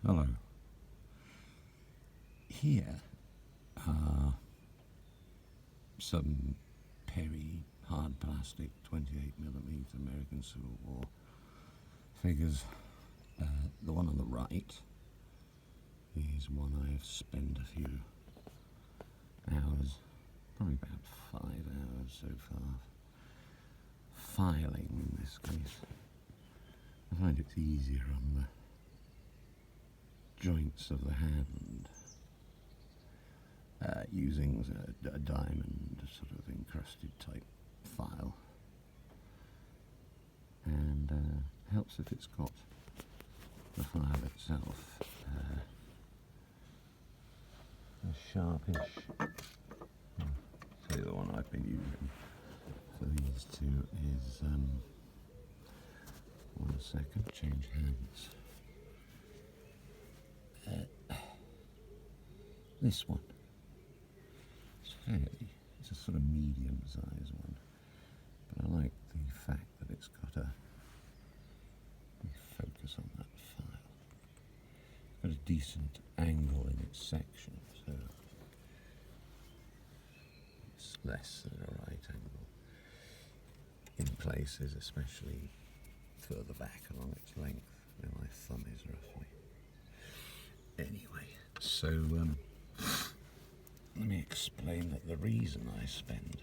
Hello. Here are some Perry hard plastic 28mm American Civil War figures. The one on the right is one I've spent a few hours, probably about 5 hours so far, filing in this case. I find it's easier on the joints of the hand, using a diamond sort of encrusted type file, and helps if it's got the file itself a sharpish. So the one I've been using for these two is 1 second, change hands. This one. It's a sort of medium size one, but I like the fact that it's got a focus on that file. It's got a decent angle in its section, so it's less than a right angle in places, especially further back along its length, where my thumb is roughly. Anyway, so let me explain that the reason I spend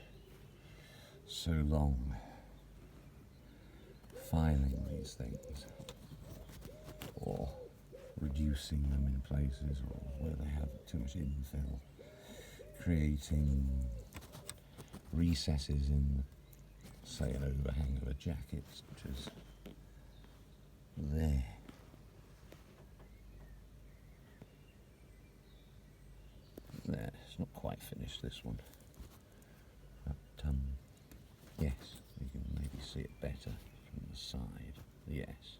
so long filing these things, or reducing them in places or where they have too much infill, creating recesses in, say, an overhang of a jacket, which is there. There, it's not quite finished, this one, but yes, you can maybe see it better from the side. Yes,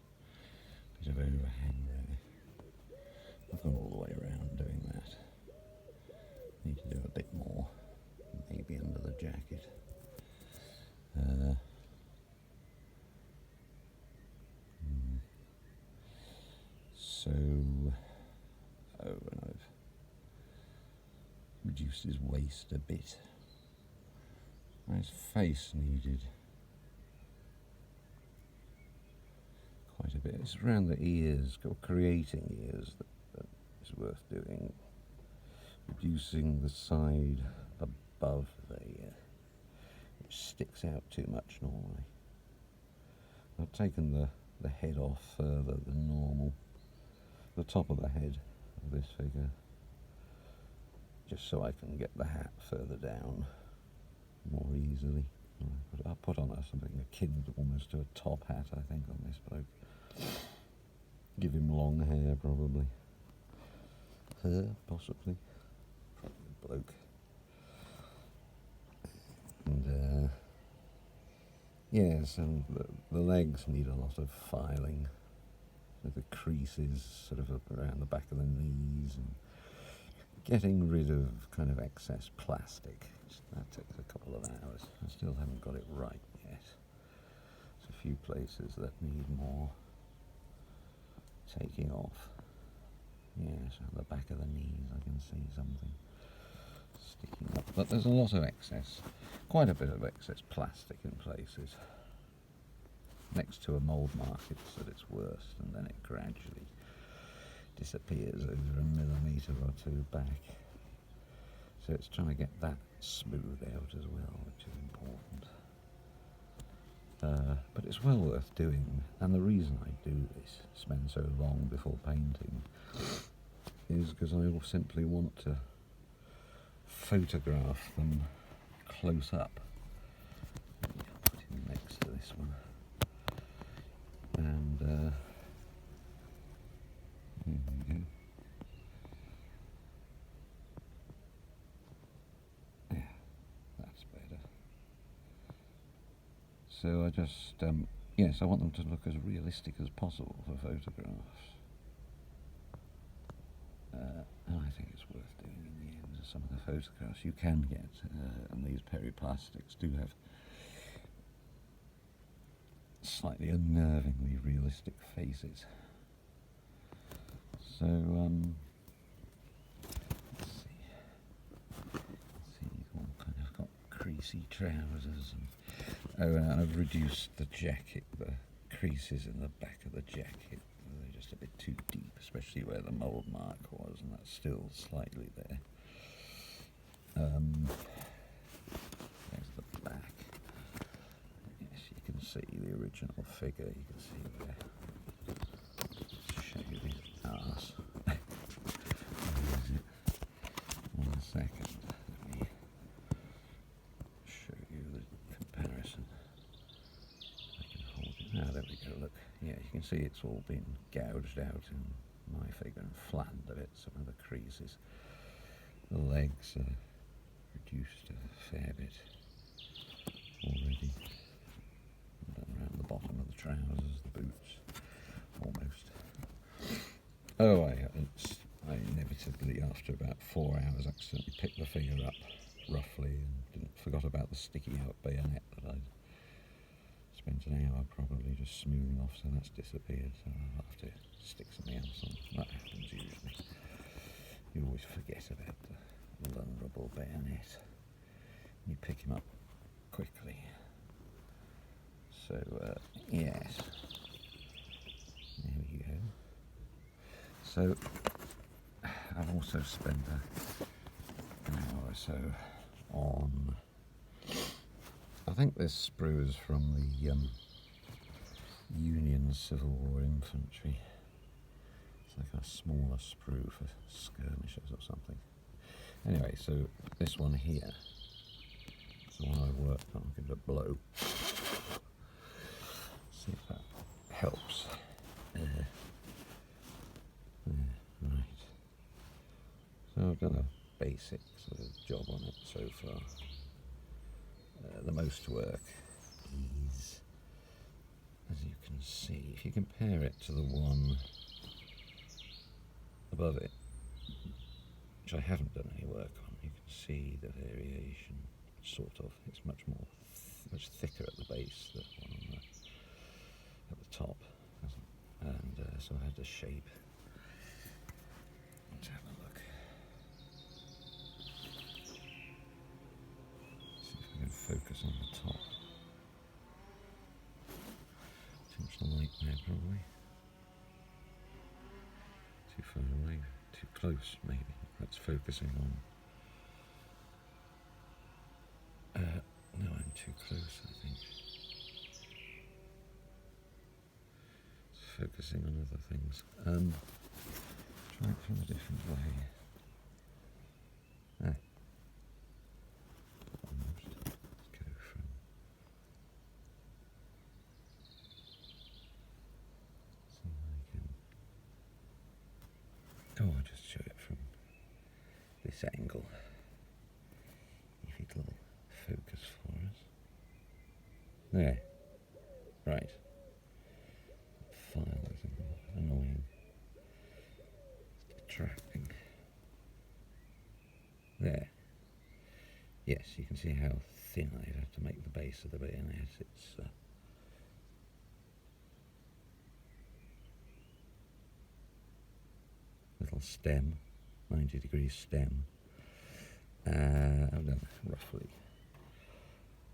bit of overhang there. I've gone all the way around doing that. Need to do a bit more, maybe under the jacket. So, and I've reduced his waist a bit. His face needed quite a bit. It's around the ears, or creating ears, that is worth doing. Reducing the side above the ear, which sticks out too much normally. I've taken the head off further than normal, the top of the head of this figure, just so I can get the hat further down more easily. I'll put on something akin almost to a top hat, I think, on this bloke. Give him long hair, probably. Her, possibly. Probably bloke. And, yes, and the legs need a lot of filing. So the creases sort of around the back of the knees, and getting rid of kind of excess plastic. That takes a couple of hours. I still haven't got it right yet. There's a few places that need more taking off. Yes, on the back of the knees I can see something sticking up. But there's a lot of excess, quite a bit of excess plastic in places. Next to a mould mark it's at its worst, and then it gradually disappears over a millimetre or two back. So it's trying to get that smoothed out as well, which is important. But it's well worth doing, and the reason I do this, spend so long before painting, is because I will simply want to photograph them close up. I'll put him next to this one. And here we go. Yeah, that's better. So I just, yes, I want them to look as realistic as possible for photographs. And I think it's worth doing in the end. Some of the photographs you can get, and these Perry plastics do have slightly unnervingly realistic faces. So let's see. You've all kind of got creasy trousers, and I've reduced the jacket, the creases in the back of the jacket. They're just a bit too deep, especially where the mould mark was, and that's still slightly there. There's the back. Yes, you can see the original figure. You can see there. Show you the arse. Where is it? 1 second. Let me show you the comparison. I can hold it. Ah, there we go. Look. Yeah, you can see it's all been gouged out in my figure and flattened a bit. Some of the creases. The legs are reduced a fair bit already. And around the bottom of the trousers, the boots, almost. Oh, I inevitably, after about 4 hours, accidentally picked the figure up roughly and forgot about the sticky out bayonet that I'd spent an hour probably just smoothing off, so that's disappeared. So I'll have to stick something else on. That happens usually. You always forget about the vulnerable bayonet. You pick him up quickly. So, yes. There we go. So, I've also spent an hour or so on, I think this sprue is from the Union Civil War Infantry. It's like a smaller sprue for skirmishers or something. Anyway, so this one here is the one I worked on. I'll give it a blow. See if that helps. Right. So I've done a basic sort of job on it so far. The most work is, as you can see, if you compare it to the one above it, which I haven't done any work on, you can see the variation, sort of. It's much thicker at the base, the one on at the top, and so I had to shape. Let's have a look. See if I can focus on the top. Too much light there, probably. Too far away, too close, maybe. That's focusing on. No, I'm too close, I think. It's focusing on other things. Try it from a different way. Almost. Let's go from. See if I can. Oh, I'll just show it from this angle. If it'll focus for us. There. Right. File is annoying. It's detracting. There. Yes, you can see how thin I'd have to make the base of the bayonet. It's little stem, 90-degree stem. I've done roughly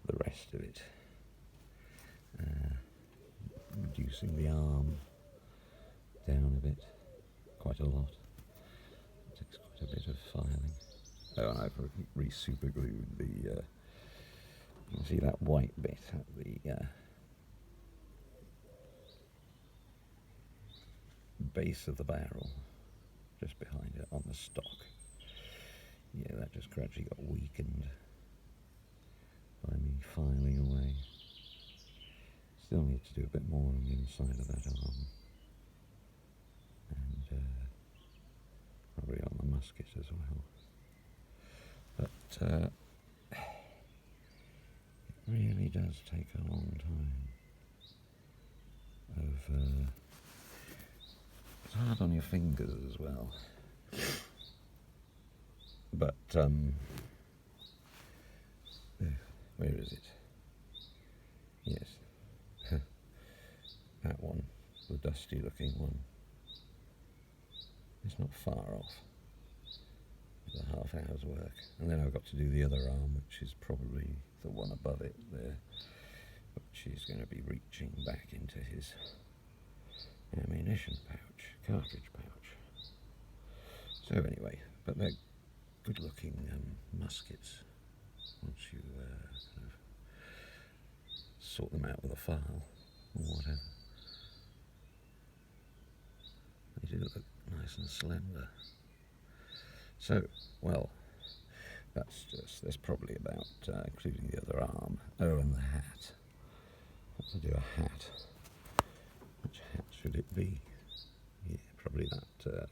the rest of it. Reducing the arm down a bit, quite a lot. It takes quite a bit of filing. Oh, and I've super glued the, you can see that white bit at the base of the barrel, just behind it on the stock. Yeah, that just gradually got weakened by me filing away. Still need to do a bit more on the inside of that arm. And probably on the musket as well. But it really does take a long time. It's hard on your fingers as well. But where is it? Yes. That one, the dusty looking one. far off. A half hour's work, and then I've got to do the other arm, which is probably the one above it there, which is going to be reaching back into his ammunition pouch, cartridge pouch. So anyway, but they're good looking muskets once you kind of sort them out with a file or whatever. They do look nice and slender. So, well, that's probably about, including the other arm. Oh, and the hat. Have to do a hat. Which hat should it be? Yeah, probably that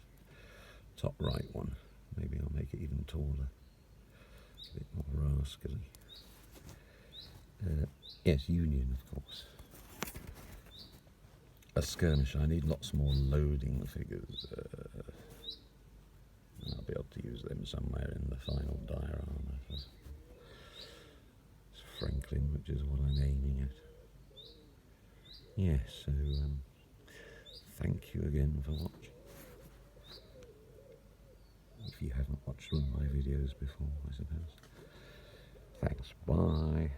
top right one. Maybe I'll make it even taller. A bit more rascally. Yes, Union, of course. A skirmisher. I need lots more loading figures. I'll be able to use them somewhere in the final diorama for Franklin, which is what I'm aiming at. Yes, so thank you again for watching. If you haven't watched one of my videos before, I suppose. Thanks, bye.